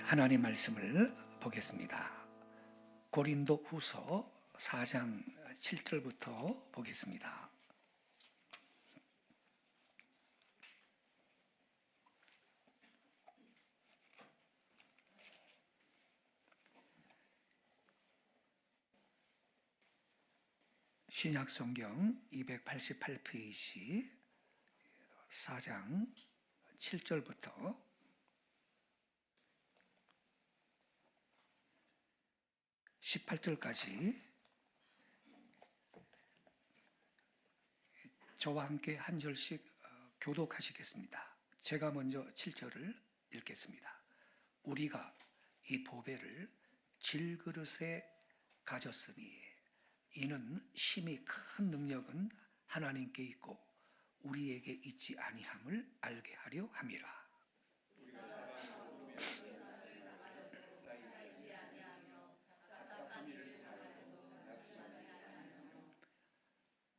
하나님 말씀을 보겠습니다. 고린도 후서 4장 7절부터 보겠습니다. 신약성경 288페이지 4장 7절부터 18절까지 저와 함께 한 절씩 교독하시겠습니다. 제가 먼저 7절을 읽겠습니다. 우리가 이 보배를 질그릇에 가졌으니 이는 심히 큰 능력은 하나님께 있고 우리에게 있지 아니함을 알게 하려 함이라.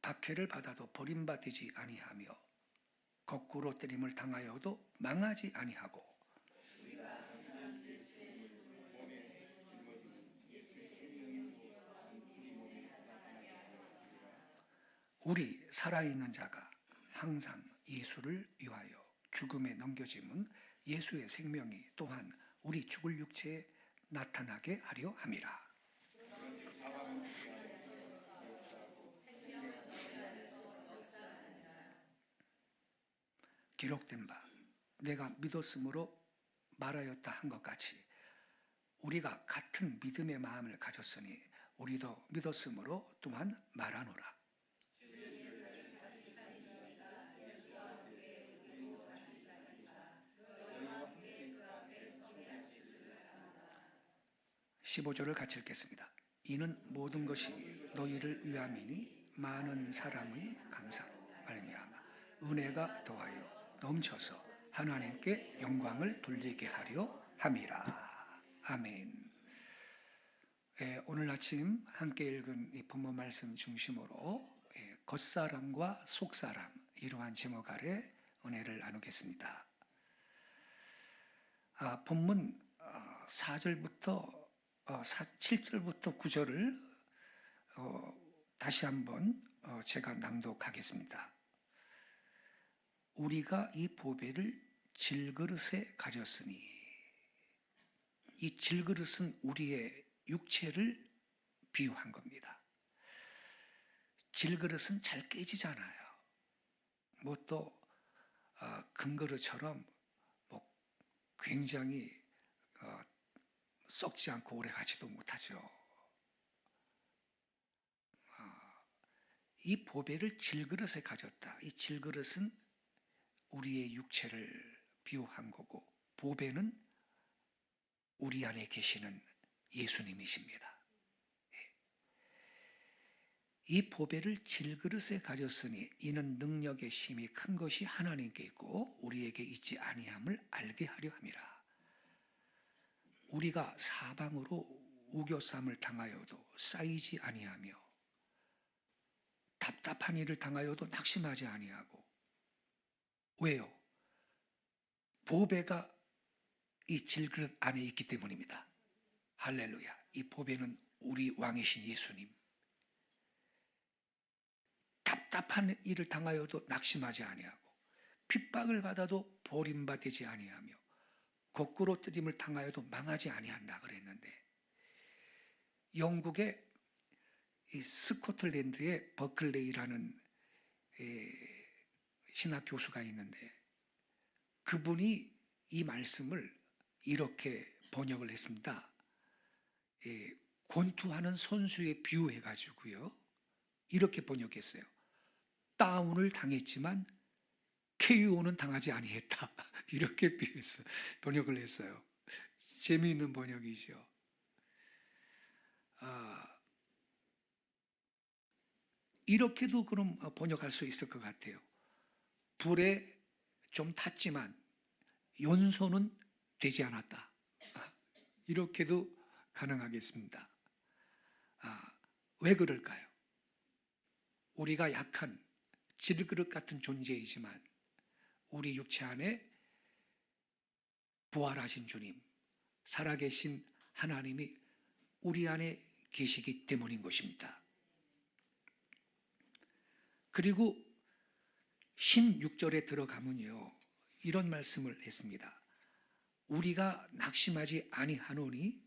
박해를 받아도 버림받지 아니하며 거꾸로 때림을 당하여도 망하지 아니하고 우리 살아있는 자가 항상 예수를 위하여 죽음에 넘겨짐은 예수의 생명이 또한 우리 죽을 육체에 나타나게 하려 함이라. 기록된 바 내가 믿었으므로 말하였다 한 것 같이 우리가 같은 믿음의 마음을 가졌으니 우리도 믿었으므로 또한 말하노라. (15절을) 같이 읽겠습니다. 이는 모든 것이 너희를 위함이니 많은 사람의 감사로 말미암아 은혜가 더하여 넘쳐서 하나님께 영광을 돌리게 하려 함이라. 아멘. 오늘 아침 함께 읽은 이 본문 말씀 중심으로 겉사람과 속사람 이러한 제목 아래 은혜를 나누겠습니다. 본문 4절부터 7절부터 9절을 다시 한번 제가 낭독하겠습니다. 우리가 이 보배를 질그릇에 가졌으니 이 질그릇은 우리의 육체를 비유한 겁니다. 질그릇은 잘 깨지잖아요. 뭐 또 금그릇처럼 뭐 굉장히 썩지 않고 오래 가지도 못하죠. 이 보배를 질그릇에 가졌다. 이 질그릇은 우리의 육체를 비유한 거고 보배는 우리 안에 계시는 예수님이십니다. 이 보배를 질그릇에 가졌으니 이는 능력의 심이 큰 것이 하나님께 있고 우리에게 있지 아니함을 알게 하려 함이라. 우리가 사방으로 우겨쌈을 당하여도 쌓이지 아니하며 답답한 일을 당하여도 낙심하지 아니하고 왜요? 보배가 이 질그릇 안에 있기 때문입니다. 할렐루야. 이 보배는 우리 왕이신 예수님. 답답한 일을 당하여도 낙심하지 아니하고 핍박을 받아도 버림받지 아니하며 거꾸로 뜨림을 당하여도 망하지 아니한다 그랬는데 영국의 이 스코틀랜드의 버클레이라는 신학 교수가 있는데 그분이 이 말씀을 이렇게 번역을 했습니다. 권투하는 선수에 비유해 가지고요 이렇게 번역했어요. 다운을 당했지만 KO는 당하지 아니했다. 이렇게 번역을 했어요. 재미있는 번역이죠. 이렇게도 그럼 번역할 수 있을 것 같아요. 불에 좀 탔지만 연소는 되지 않았다. 이렇게도 가능하겠습니다. 왜 그럴까요? 우리가 약한 질그릇 같은 존재이지만 우리 육체 안에 부활하신 주님, 살아계신 하나님이 우리 안에 계시기 때문인 것입니다. 그리고 16절에 들어가면요, 이런 말씀을 했습니다. 우리가 낙심하지 아니하노니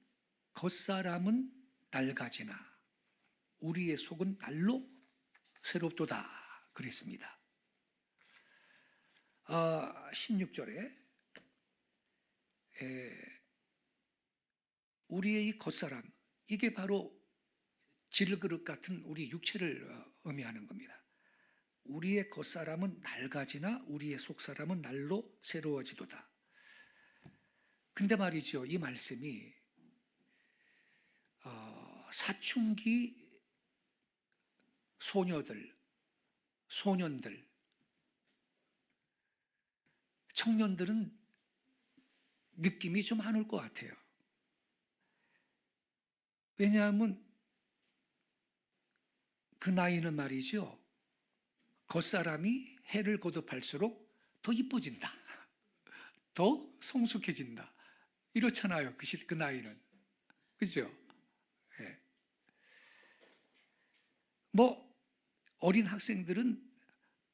겉사람은 낡아지나 우리의 속은 날로 새롭도다 그랬습니다. 16절에 우리의 이 겉사람, 이게 바로 질그릇 같은 우리 육체를 의미하는 겁니다. 우리의 겉사람은 낡아지나 우리의 속사람은 날로 새로워지도다. 근데 말이죠, 이 말씀이 사춘기 소녀들, 소년들, 청년들은 느낌이 좀 안 올 것 같아요. 왜냐하면 그 나이는 말이죠, 겉사람이 해를 거듭할수록 더 이뻐진다, 더 성숙해진다, 이렇잖아요. 그 나이는. 그죠? 예. 뭐 어린 학생들은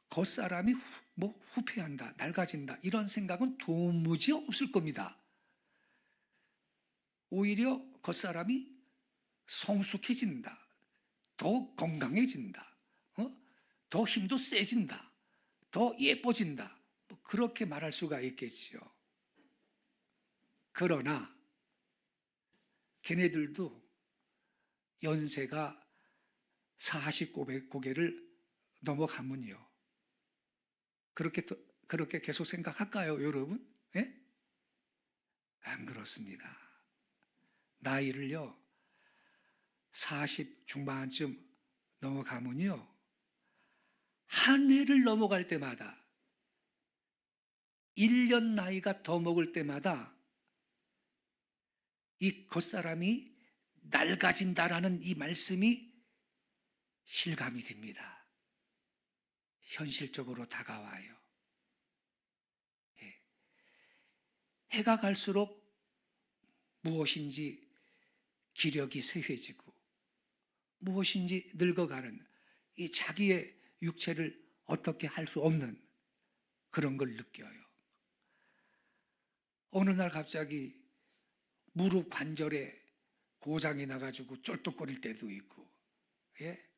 겉사람이 후패한다, 낡아진다, 이런 생각은 도무지 없을 겁니다. 오히려 겉사람이 성숙해진다, 더 건강해진다, 더 힘도 세진다, 더 예뻐진다, 그렇게 말할 수가 있겠지요. 그러나 걔네들도 연세가 40고개를 넘어가면요, 그렇게 계속 생각할까요, 여러분? 예? 안 그렇습니다. 나이를요, 40 중반쯤 넘어가면요, 한 해를 넘어갈 때마다, 1년 나이가 더 먹을 때마다 이 겉사람이 낡아진다라는 이 말씀이 실감이 됩니다. 현실적으로 다가와요. 예. 해가 갈수록 무엇인지 기력이 쇠해지고 무엇인지 늙어가는 이 자기의 육체를 어떻게 할 수 없는 그런 걸 느껴요. 어느 날 갑자기 무릎 관절에 고장이 나가지고 쫄뚝거릴 때도 있고, 예?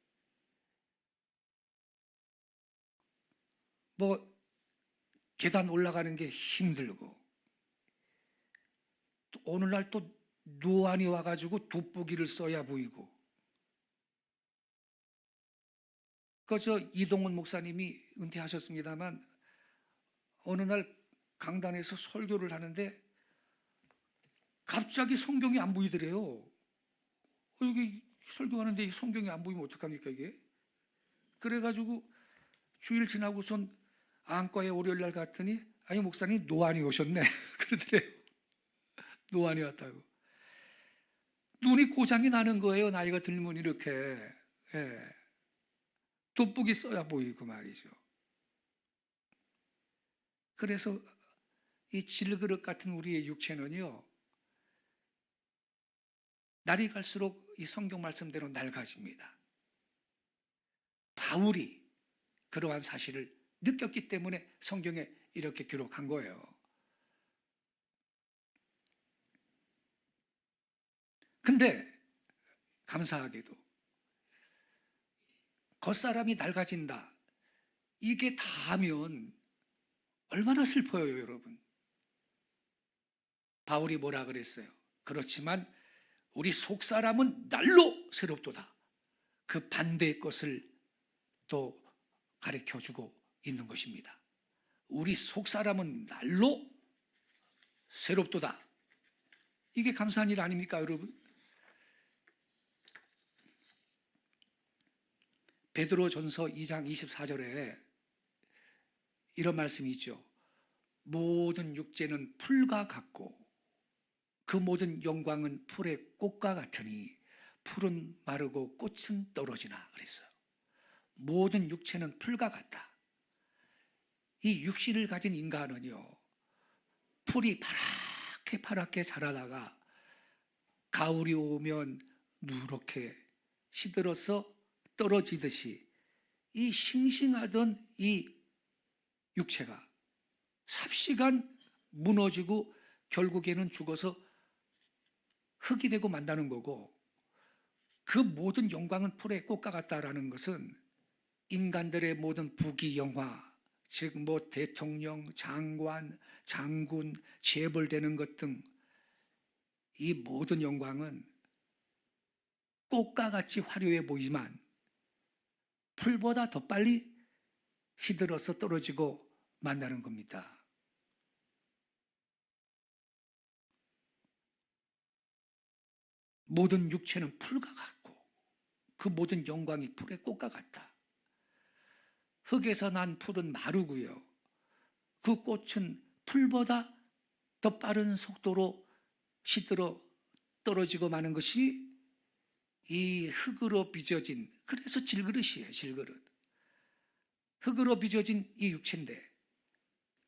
뭐 계단 올라가는 게 힘들고, 또 어느 날 또 노안이 와가지고 돋보기를 써야 보이고. 저 이동훈 목사님이 은퇴하셨습니다만 어느 날 강단에서 설교를 하는데 갑자기 성경이 안 보이더래요. 여기 설교하는데 성경이 안 보이면 어떡합니까 이게? 그래가지고 주일 지나고선 안과에 월요일날 갔더니 아니 목사님 노안이 오셨네 그러더래요. 노안이 왔다고. 눈이 고장이 나는 거예요. 나이가 들면 이렇게. 예. 돋보기 써야 보이고 말이죠. 그래서 이 질그릇 같은 우리의 육체는요, 날이 갈수록 이 성경 말씀대로 낡아집니다. 바울이 그러한 사실을 느꼈기 때문에 성경에 이렇게 기록한 거예요. 근데 감사하게도 겉사람이 낡아진다, 이게 다하면 얼마나 슬퍼요, 여러분. 바울이 뭐라 그랬어요? 그렇지만 우리 속사람은 날로 새롭도다. 그 반대의 것을 또 가르쳐주고 있는 것입니다. 우리 속사람은 날로 새롭도다. 이게 감사한 일 아닙니까, 여러분? 베드로전서 2장 24절에 이런 말씀이 있죠. 모든 육체는 풀과 같고 그 모든 영광은 풀의 꽃과 같으니 풀은 마르고 꽃은 떨어지나 그랬어요. 모든 육체는 풀과 같다. 이 육신을 가진 인간은요, 풀이 파랗게 파랗게 자라다가 가을이 오면 누렇게 시들어서 떨어지듯이 이 싱싱하던 이 육체가 삽시간 무너지고 결국에는 죽어서 흙이 되고 만다는 거고, 그 모든 영광은 풀의 꽃과 같다라는 것은 인간들의 모든 부귀영화, 즉 뭐 대통령, 장관, 장군, 재벌되는 것 등 이 모든 영광은 꽃과 같이 화려해 보이지만 풀보다 더 빨리 시들어서 떨어지고 만다는 겁니다. 모든 육체는 풀과 같고 그 모든 영광이 풀의 꽃과 같다. 흙에서 난 풀은 마르고요, 그 꽃은 풀보다 더 빠른 속도로 시들어 떨어지고 마는 것이 이 흙으로 빚어진, 그래서 질그릇이에요. 질그릇. 흙으로 빚어진 이 육체인데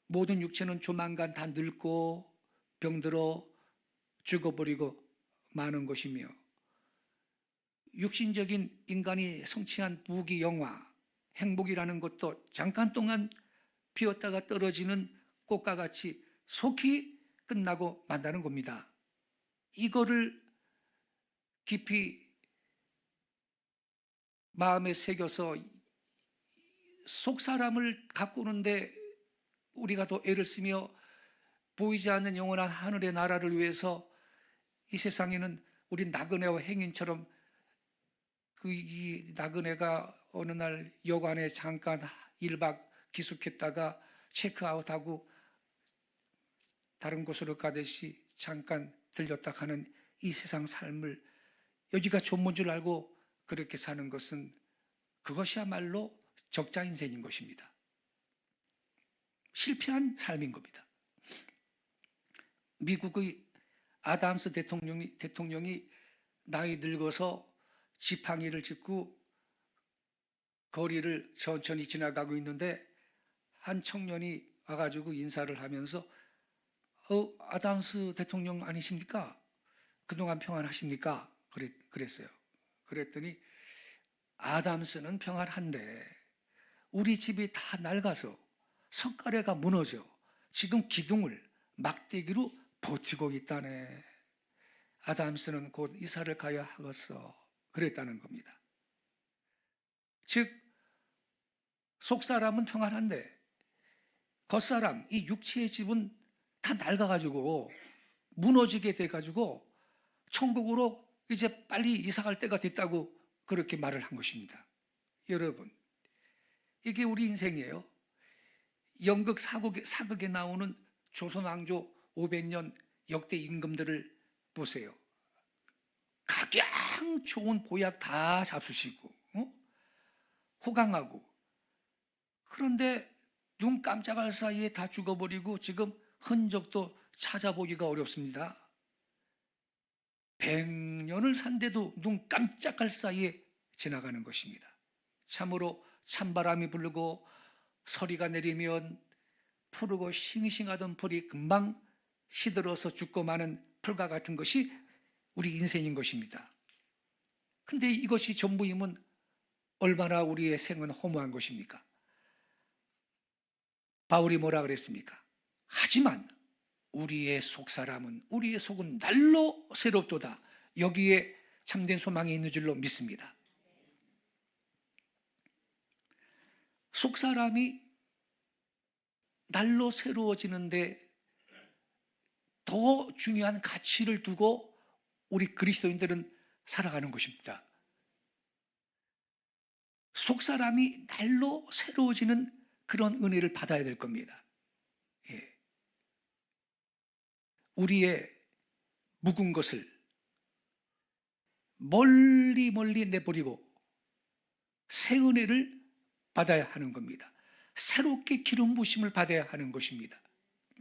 모든 육체는 조만간 다 늙고 병들어 죽어버리고 마는 것이며, 육신적인 인간이 성취한 부귀영화, 행복이라는 것도 잠깐 동안 피었다가 떨어지는 꽃과 같이 속히 끝나고 만다는 겁니다. 이거를 깊이 마음에 새겨서 속 사람을 가꾸는데 우리가 더 애를 쓰며 보이지 않는 영원한 하늘의 나라를 위해서 이 세상에는 우리 나그네와 행인처럼 이 나그네가 어느 날 여관에 잠깐 1박 기숙했다가 체크아웃하고 다른 곳으로 가듯이 잠깐 들렸다 가는 이 세상 삶을 여기가 좋은 줄 알고 그렇게 사는 것은 그것이야말로 적자 인생인 것입니다. 실패한 삶인 겁니다. 미국의 아담스 대통령이 나이 늙어서 지팡이를 짚고 거리를 천천히 지나가고 있는데 한 청년이 와가지고 인사를 하면서 아담스 대통령 아니십니까? 그동안 평안하십니까? 그랬어요. 그랬더니 아담스는 평안한데 우리 집이 다 낡아서 석가래가 무너져 지금 기둥을 막대기로 버티고 있다네. 아담스는 곧 이사를 가야 하겠어. 그랬다는 겁니다. 즉 속사람은 평안한데 겉사람, 이 육체의 집은 다 낡아가지고 무너지게 돼가지고 천국으로 이제 빨리 이사갈 때가 됐다고 그렇게 말을 한 것입니다. 여러분, 이게 우리 인생이에요. 연극 사극에 나오는 조선왕조 500년 역대 임금들을 보세요. 각양 좋은 보약 다 잡수시고 호강하고, 그런데 눈 깜짝할 사이에 다 죽어버리고 지금 흔적도 찾아보기가 어렵습니다. 100년을 산데도 눈 깜짝할 사이에 지나가는 것입니다. 참으로 찬바람이 불고 서리가 내리면 푸르고 싱싱하던 풀이 금방 시들어서 죽고 마는 풀과 같은 것이 우리 인생인 것입니다. 근데 이것이 전부이면 얼마나 우리의 생은 허무한 것입니까? 바울이 뭐라 그랬습니까? 하지만 우리의 속사람은, 우리의 속은 날로 새롭도다. 여기에 참된 소망이 있는 줄로 믿습니다. 속사람이 날로 새로워지는데 더 중요한 가치를 두고 우리 그리스도인들은 살아가는 것입니다. 속사람이 날로 새로워지는 그런 은혜를 받아야 될 겁니다. 예. 우리의 묵은 것을 멀리 내버리고 새 은혜를 받아야 하는 겁니다. 새롭게 기름 부심을 받아야 하는 것입니다.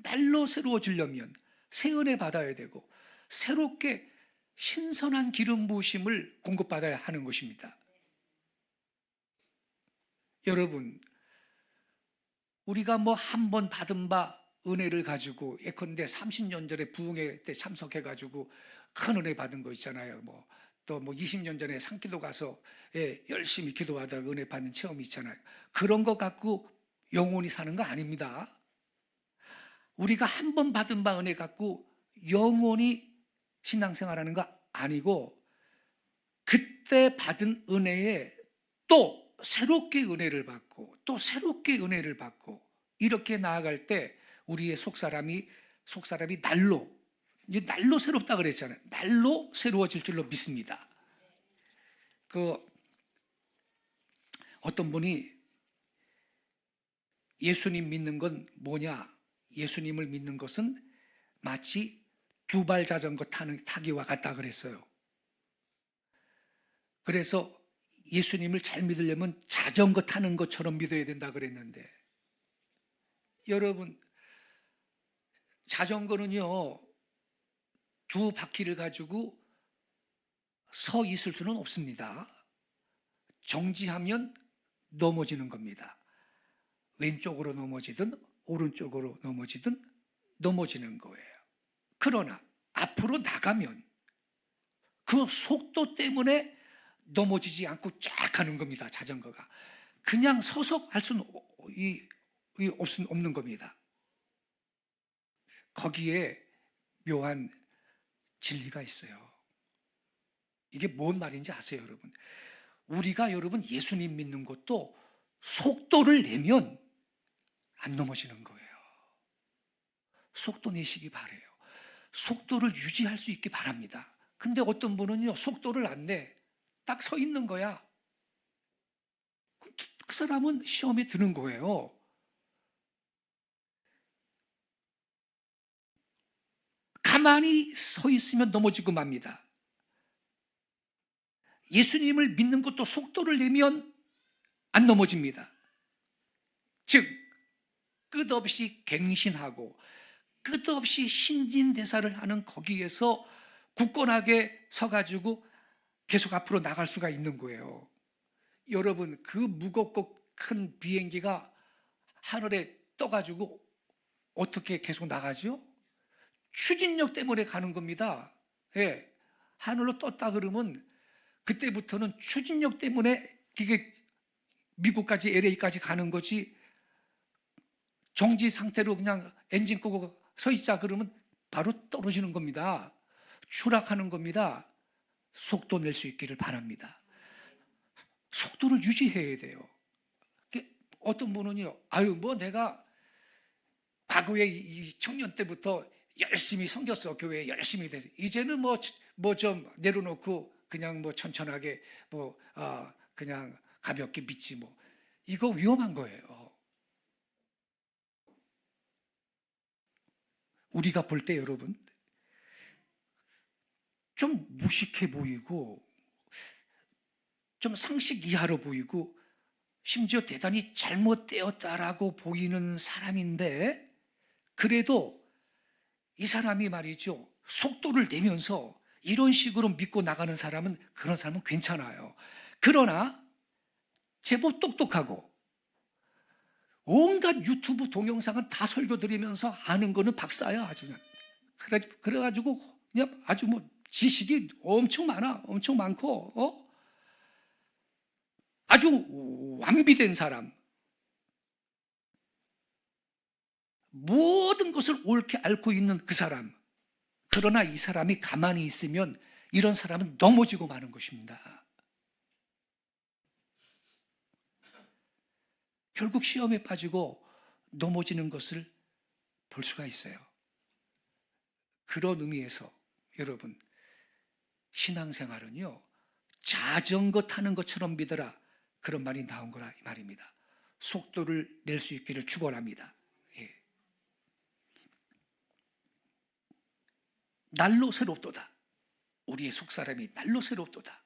날로 새로워지려면 새 은혜 받아야 되고 새롭게 신선한 기름 부심을 공급받아야 하는 것입니다. 여러분, 우리가 뭐 한 번 받은 바 은혜를 가지고 예컨대 30년 전에 부흥회 때 참석해가지고 큰 은혜 받은 거 있잖아요. 또 20년 전에 산기도 가서 열심히 기도하다 은혜 받는 체험이 있잖아요. 그런 거 갖고 영원히 사는 거 아닙니다. 우리가 한 번 받은 바 은혜 갖고 영원히 신앙생활하는 거 아니고, 그때 받은 은혜에 또 새롭게 은혜를 받고 또 새롭게 은혜를 받고 이렇게 나아갈 때 우리의 속사람이 날로 새롭다 그랬잖아요. 날로 새로워질 줄로 믿습니다. 어떤 분이 예수님 믿는 건 뭐냐? 예수님을 믿는 것은 마치 두발 자전거 타기와 같다 그랬어요. 그래서 예수님을 잘 믿으려면 자전거 타는 것처럼 믿어야 된다 그랬는데, 여러분, 자전거는요, 두 바퀴를 가지고 서 있을 수는 없습니다. 정지하면 넘어지는 겁니다. 왼쪽으로 넘어지든 오른쪽으로 넘어지든 넘어지는 거예요. 그러나 앞으로 나가면 그 속도 때문에 넘어지지 않고 쫙 가는 겁니다. 자전거가 그냥 서서 할 수는 없는 겁니다. 거기에 묘한 진리가 있어요. 이게 뭔 말인지 아세요, 여러분? 우리가 예수님 믿는 것도 속도를 내면 안 넘어지는 거예요. 속도 내시기 바래요. 속도를 유지할 수 있기 바랍니다. 근데 어떤 분은요, 속도를 안 내. 딱 서 있는 거야. 그 사람은 시험에 드는 거예요. 가만히 서 있으면 넘어지고 맙니다. 예수님을 믿는 것도 속도를 내면 안 넘어집니다. 즉, 끝없이 갱신하고 끝없이 신진대사를 하는 거기에서 굳건하게 서가지고 계속 앞으로 나갈 수가 있는 거예요. 여러분, 그 무겁고 큰 비행기가 하늘에 떠가지고 어떻게 계속 나가죠? 추진력 때문에 가는 겁니다. 예, 하늘로 떴다 그러면 그때부터는 추진력 때문에 이게 미국까지 LA까지 가는 거지, 정지 상태로 그냥 엔진 끄고 서 있자 그러면 바로 떨어지는 겁니다. 추락하는 겁니다. 속도 낼 수 있기를 바랍니다. 속도를 유지해야 돼요. 어떤 분은요, 내가 과거에 이 청년 때부터 열심히 섬겼어. 교회에 열심히 돼서 이제는 좀 내려놓고 그냥 천천하게 그냥 가볍게 믿지 이거 위험한 거예요. 우리가 볼 때 여러분 좀 무식해 보이고 좀 상식 이하로 보이고 심지어 대단히 잘못되었다라고 보이는 사람인데, 그래도 이 사람이 말이죠, 속도를 내면서 이런 식으로 믿고 나가는 사람은, 그런 사람은 괜찮아요. 그러나 제법 똑똑하고 온갖 유튜브 동영상은 다 설교 드리면서 아는 거는 박사야 아주. 그래가지고 그냥 아주 지식이 엄청 많고 아주 완비된 사람, 모든 것을 옳게 앓고 있는 그 사람. 그러나 이 사람이 가만히 있으면 이런 사람은 넘어지고 마는 것입니다. 결국 시험에 빠지고 넘어지는 것을 볼 수가 있어요. 그런 의미에서 여러분, 신앙생활은요, 자전거 타는 것처럼 믿어라, 그런 말이 나온 거라 이 말입니다. 속도를 낼 수 있기를 축원합니다. 예. 날로 새롭도다. 우리의 속사람이 날로 새롭도다.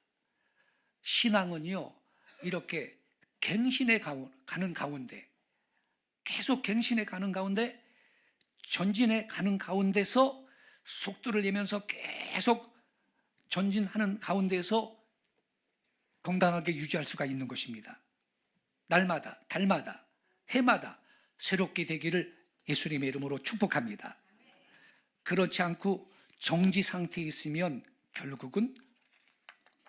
신앙은요, 이렇게 갱신해 가는 가운데, 계속 갱신해 가는 가운데, 전진해 가는 가운데서 속도를 내면서 계속 전진하는 가운데서 건강하게 유지할 수가 있는 것입니다. 날마다, 달마다, 해마다 새롭게 되기를 예수님의 이름으로 축복합니다. 그렇지 않고 정지 상태에 있으면 결국은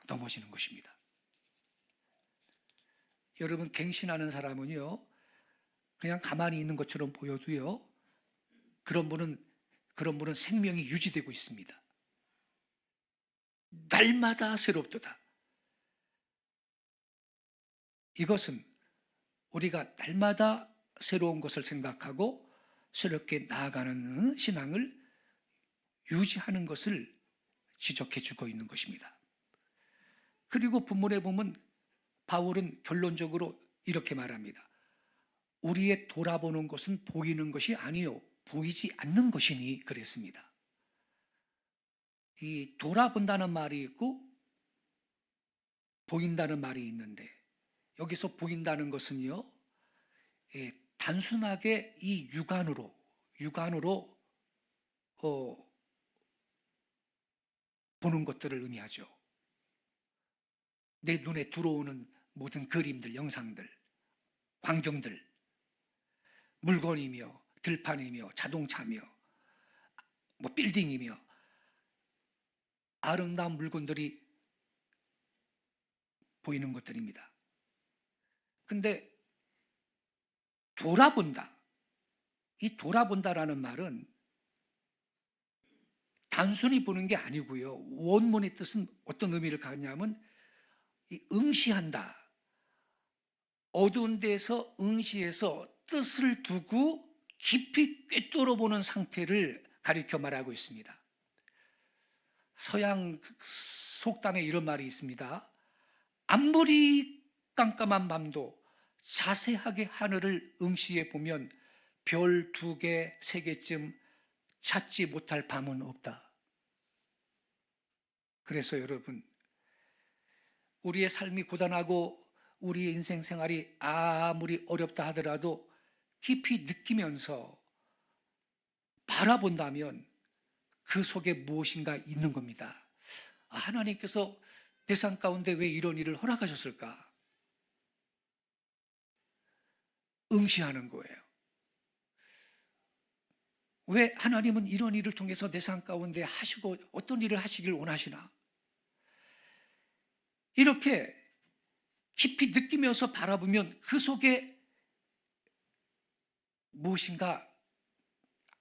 넘어지는 것입니다. 여러분, 갱신하는 사람은요, 그냥 가만히 있는 것처럼 보여도요, 그런 분은 생명이 유지되고 있습니다. 날마다 새롭도다. 이것은 우리가 날마다 새로운 것을 생각하고 새롭게 나아가는 신앙을 유지하는 것을 지적해 주고 있는 것입니다. 그리고 본문에 보면 바울은 결론적으로 이렇게 말합니다. 우리의 돌아보는 것은 보이는 것이 아니요 보이지 않는 것이니 그랬습니다. 이 돌아본다는 말이 있고 보인다는 말이 있는데, 여기서 보인다는 것은요, 단순하게 이 육안으로 보는 것들을 의미하죠. 내 눈에 들어오는 모든 그림들, 영상들, 광경들, 물건이며 들판이며 자동차며 빌딩이며 아름다운 물건들이 보이는 것들입니다. 근데 돌아본다, 이 돌아본다라는 말은 단순히 보는 게 아니고요, 원문의 뜻은 어떤 의미를 갖냐면 응시한다, 어두운 데서 응시해서 뜻을 두고 깊이 꿰뚫어 보는 상태를 가리켜 말하고 있습니다. 서양 속담에 이런 말이 있습니다. 아무리 깜깜한 밤도 자세하게 하늘을 응시해 보면 별 2개, 3개쯤 찾지 못할 밤은 없다. 그래서 여러분, 우리의 삶이 고단하고 우리의 인생 생활이 아무리 어렵다 하더라도 깊이 느끼면서 바라본다면 그 속에 무엇인가 있는 겁니다. 하나님께서 내 삶 가운데 왜 이런 일을 허락하셨을까? 응시하는 거예요. 왜 하나님은 이런 일을 통해서 내 삶 가운데 하시고 어떤 일을 하시길 원하시나? 이렇게 깊이 느끼면서 바라보면 그 속에 무엇인가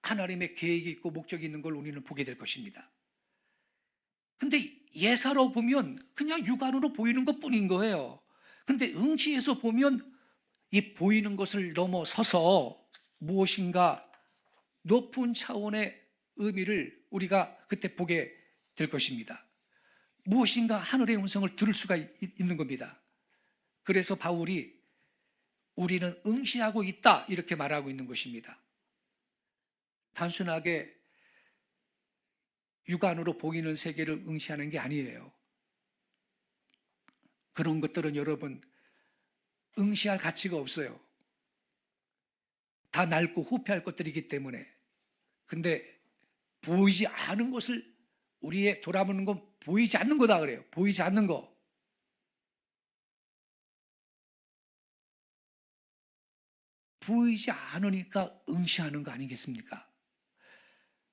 하나님의 계획이 있고 목적이 있는 걸 우리는 보게 될 것입니다. 근데 예사로 보면 그냥 육안으로 보이는 것뿐인 거예요. 근데 응시해서 보면 이 보이는 것을 넘어서서 무엇인가 높은 차원의 의미를 우리가 그때 보게 될 것입니다. 무엇인가 하늘의 음성을 들을 수가 있는 겁니다. 그래서 바울이 우리는 응시하고 있다 이렇게 말하고 있는 것입니다. 단순하게 육안으로 보이는 세계를 응시하는 게 아니에요. 그런 것들은 여러분 응시할 가치가 없어요. 다 낡고 후패할 것들이기 때문에. 근데 보이지 않은 것을 우리의 돌아보는 건 보이지 않는 거다 그래요. 보이지 않는 거. 보이지 않으니까 응시하는 거 아니겠습니까?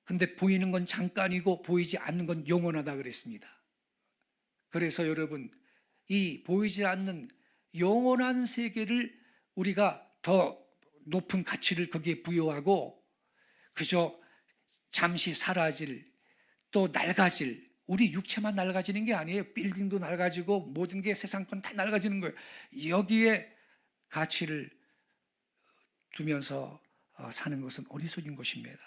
근데 보이는 건 잠깐이고 보이지 않는 건 영원하다 그랬습니다. 그래서 여러분, 이 보이지 않는 영원한 세계를 우리가 더 높은 가치를 거기에 부여하고 그저 잠시 사라질, 또 낡아질, 우리 육체만 낡아지는 게 아니에요. 빌딩도 낡아지고 모든 게 세상 건 다 낡아지는 거예요. 여기에 가치를 두면서 사는 것은 어리석인 것입니다.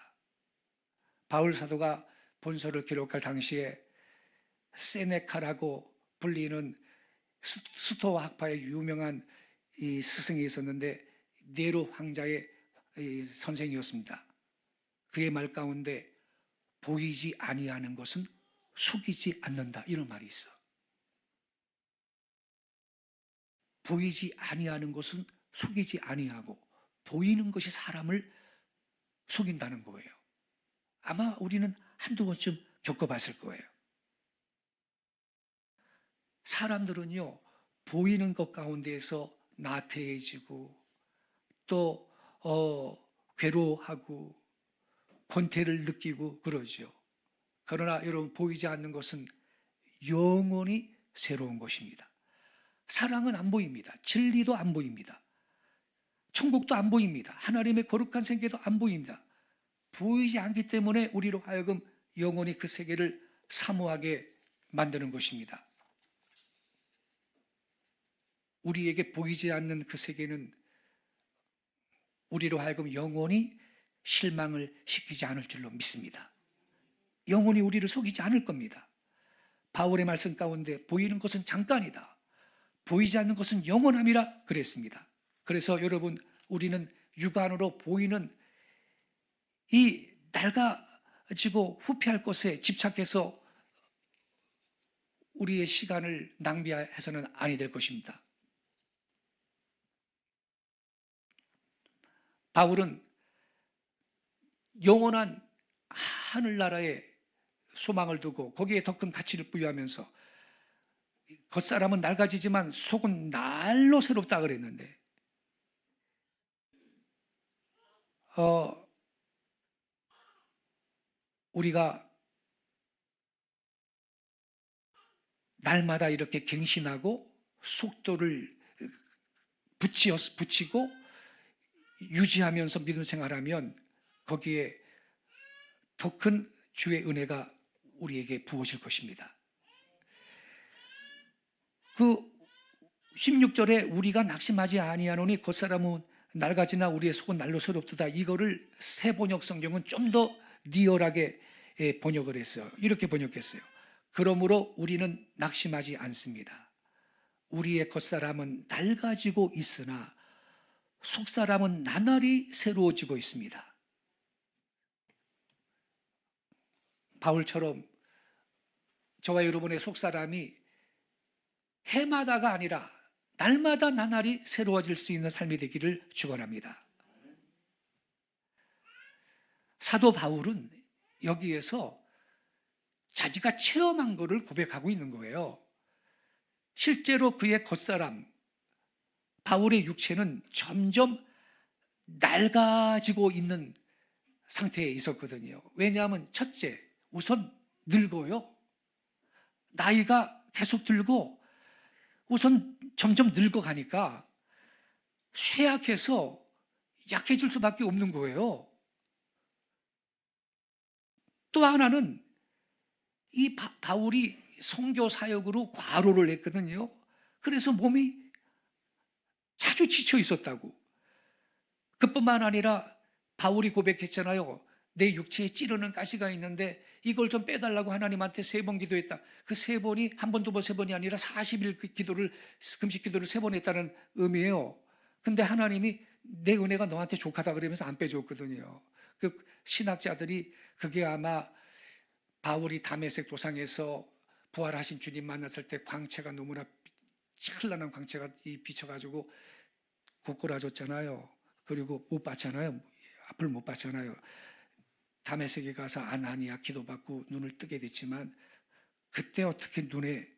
바울 사도가 본서를 기록할 당시에 세네카라고 불리는 스토아 학파의 유명한 이 스승이 있었는데 네로 황자의 선생이었습니다. 그의 말 가운데 보이지 아니하는 것은 속이지 않는다 이런 말이 있어. 보이지 아니하는 것은 속이지 아니하고 보이는 것이 사람을 속인다는 거예요. 아마 우리는 한두 번쯤 겪어봤을 거예요. 사람들은요, 보이는 것 가운데에서 나태해지고 또 괴로워하고 권태를 느끼고 그러죠. 그러나 여러분, 보이지 않는 것은 영원히 새로운 것입니다. 사랑은 안 보입니다. 진리도 안 보입니다. 천국도 안 보입니다. 하나님의 거룩한 세계도 안 보입니다. 보이지 않기 때문에 우리로 하여금 영원히 그 세계를 사모하게 만드는 것입니다. 우리에게 보이지 않는 그 세계는 우리로 하여금 영원히 실망을 시키지 않을 줄로 믿습니다. 영원히 우리를 속이지 않을 겁니다. 바울의 말씀 가운데 보이는 것은 잠깐이다, 보이지 않는 것은 영원함이라 그랬습니다. 그래서 여러분, 우리는 육안으로 보이는 이 낡아지고 후퇴할 것에 집착해서 우리의 시간을 낭비해서는 아니 될 것입니다. 바울은 영원한 하늘나라에 소망을 두고 거기에 더 큰 가치를 부여하면서 겉사람은 낡아지지만 속은 날로 새롭다 그랬는데, 우리가 날마다 이렇게 갱신하고 속도를 붙이고 유지하면서 믿음 생활하면 거기에 더 큰 주의 은혜가 우리에게 부어질 것입니다. 그 16절에 우리가 낙심하지 아니하노니 겉사람은 낡아지나 우리의 속은 날로 새롭도다, 이거를 새 번역 성경은 좀 더 리얼하게 번역을 했어요. 이렇게 번역했어요. 그러므로 우리는 낙심하지 않습니다. 우리의 겉사람은 낡아지고 있으나 속사람은 나날이 새로워지고 있습니다. 바울처럼 저와 여러분의 속사람이 해마다가 아니라 날마다 나날이 새로워질 수 있는 삶이 되기를 축원합니다. 사도 바울은 여기에서 자기가 체험한 것을 고백하고 있는 거예요. 실제로 그의 겉사람, 바울의 육체는 점점 낡아지고 있는 상태에 있었거든요. 왜냐하면 첫째, 우선 늙어요. 나이가 계속 들고 우선 점점 늙어가니까 쇠약해서 약해질 수밖에 없는 거예요. 또 하나는 이 바울이 선교 사역으로 과로를 했거든요. 그래서 몸이 자주 지쳐 있었다고. 그뿐만 아니라 바울이 고백했잖아요. 내 육체에 찌르는 가시가 있는데 이걸 좀 빼달라고 하나님한테 3번 기도했다. 그 3번이 한 번, 두 번, 3번이 아니라 40일 금식 기도를 3번 했다는 의미예요. 근데 하나님이 내 은혜가 너한테 족하다 그러면서 안 빼줬거든요. 그 신학자들이 그게 아마 바울이 다메섹 도상에서 부활하신 주님 만났을 때 광채가 너무나 찬란한 광채가 비쳐가지고 고꾸라졌잖아요. 그리고 못 봤잖아요. 앞을 못 봤잖아요. 다메섹에 가서 아나니아 기도받고 눈을 뜨게 됐지만 그때 어떻게 눈에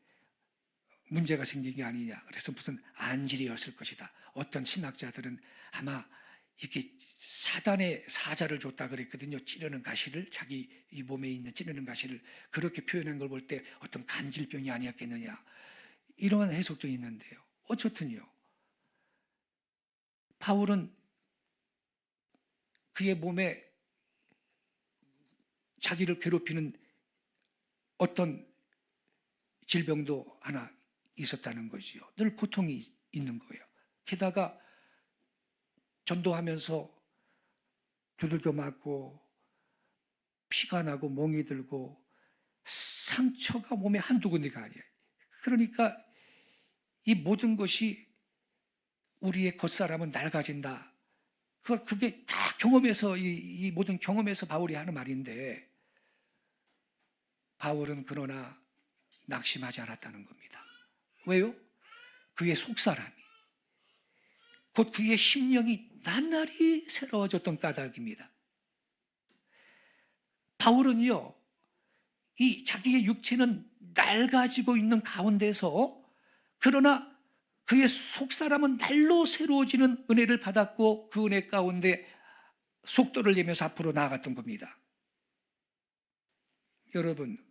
문제가 생긴 게 아니냐. 그래서 무슨 안질이었을 것이다. 어떤 신학자들은 아마 이렇게 사단의 사자를 줬다 그랬거든요. 찌르는 가시를, 자기 이 몸에 있는 찌르는 가시를 그렇게 표현한 걸 볼 때 어떤 간질병이 아니었겠느냐, 이러한 해석도 있는데요. 어쨌든요, 바울은 그의 몸에 자기를 괴롭히는 어떤 질병도 하나 있었다는 거지요. 늘 고통이 있는 거예요. 게다가 전도하면서 두들겨 맞고 피가 나고 멍이 들고 상처가 몸에 한두 군데가 아니에요. 그러니까 이 모든 것이 우리의 겉사람은 낡아진다. 그게 다 경험에서, 이 모든 경험에서 바울이 하는 말인데, 바울은 그러나 낙심하지 않았다는 겁니다. 왜요? 그의 속사람이, 곧 그의 심령이 나날이 새로워졌던 까닭입니다. 바울은요, 이 자기의 육체는 낡아지고 있는 가운데서 그러나 그의 속사람은 날로 새로워지는 은혜를 받았고 그 은혜 가운데 속도를 내면서 앞으로 나아갔던 겁니다. 여러분,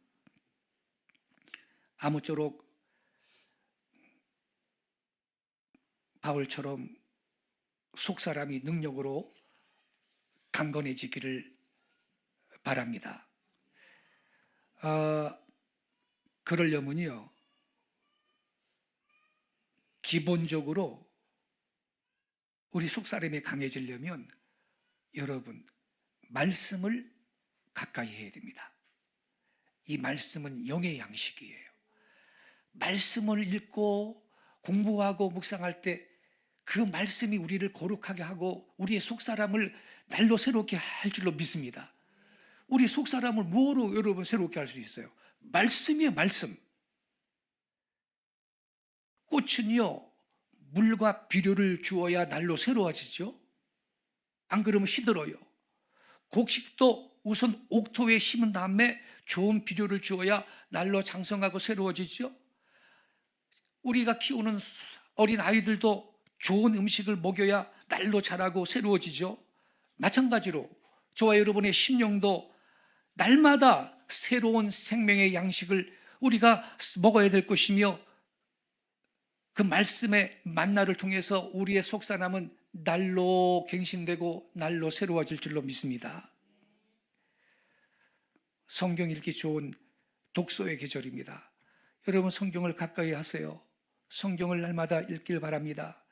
아무쪼록 바울처럼 속사람이 능력으로 강건해지기를 바랍니다. 그러려면요, 기본적으로 우리 속사람이 강해지려면 여러분, 말씀을 가까이 해야 됩니다. 이 말씀은 영의 양식이에요. 말씀을 읽고 공부하고 묵상할 때 그 말씀이 우리를 거룩하게 하고 우리의 속사람을 날로 새롭게 할 줄로 믿습니다. 우리 속사람을 뭐로 여러분 새롭게 할 수 있어요? 말씀이에요, 말씀. 꽃은요, 물과 비료를 주어야 날로 새로워지죠. 안 그러면 시들어요. 곡식도 우선 옥토에 심은 다음에 좋은 비료를 주어야 날로 장성하고 새로워지죠. 우리가 키우는 어린 아이들도 좋은 음식을 먹여야 날로 자라고 새로워지죠. 마찬가지로 저와 여러분의 심령도 날마다 새로운 생명의 양식을 우리가 먹어야 될 것이며, 그 말씀의 만나를 통해서 우리의 속사람은 날로 갱신되고 날로 새로워질 줄로 믿습니다. 성경 읽기 좋은 독서의 계절입니다. 여러분, 성경을 가까이 하세요. 성경을 날마다 읽길 바랍니다.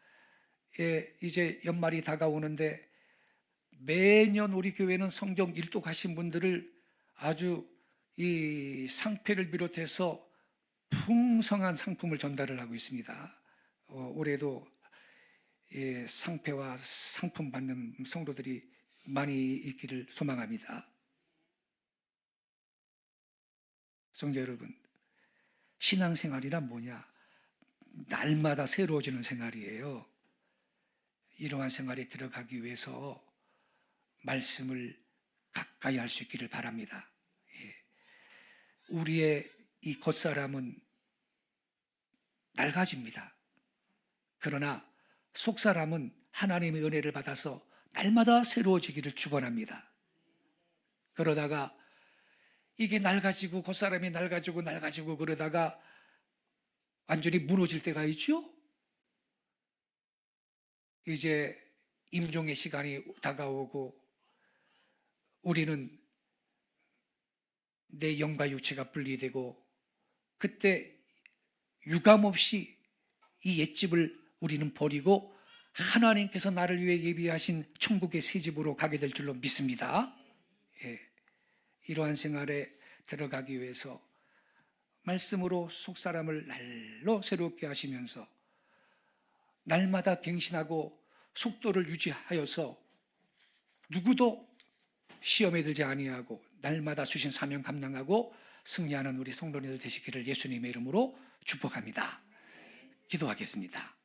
예, 이제 연말이 다가오는데 매년 우리 교회는 성경 일독하신 분들을 아주 이 상패를 비롯해서 풍성한 상품을 전달을 하고 있습니다. 올해도 예, 상패와 상품 받는 성도들이 많이 있기를 소망합니다. 성도 여러분, 신앙생활이란 뭐냐? 날마다 새로워지는 생활이에요. 이러한 생활에 들어가기 위해서 말씀을 가까이 할 수 있기를 바랍니다. 예. 우리의 이 겉사람은 낡아집니다. 그러나 속사람은 하나님의 은혜를 받아서 날마다 새로워지기를 축원합니다. 그러다가 이게 낡아지고 겉사람이 낡아지고 그러다가 완전히 무너질 때가 있죠. 이제 임종의 시간이 다가오고 우리는 내 영과 육체가 분리되고, 그때 유감없이 이 옛집을 우리는 버리고 하나님께서 나를 위해 예비하신 천국의 새 집으로 가게 될 줄로 믿습니다. 예. 이러한 생활에 들어가기 위해서 말씀으로 속사람을 날로 새롭게 하시면서 날마다 갱신하고 속도를 유지하여서 누구도 시험에 들지 아니하고 날마다 주신 사명 감당하고 승리하는 우리 성도님들 되시기를 예수님의 이름으로 축복합니다. 기도하겠습니다.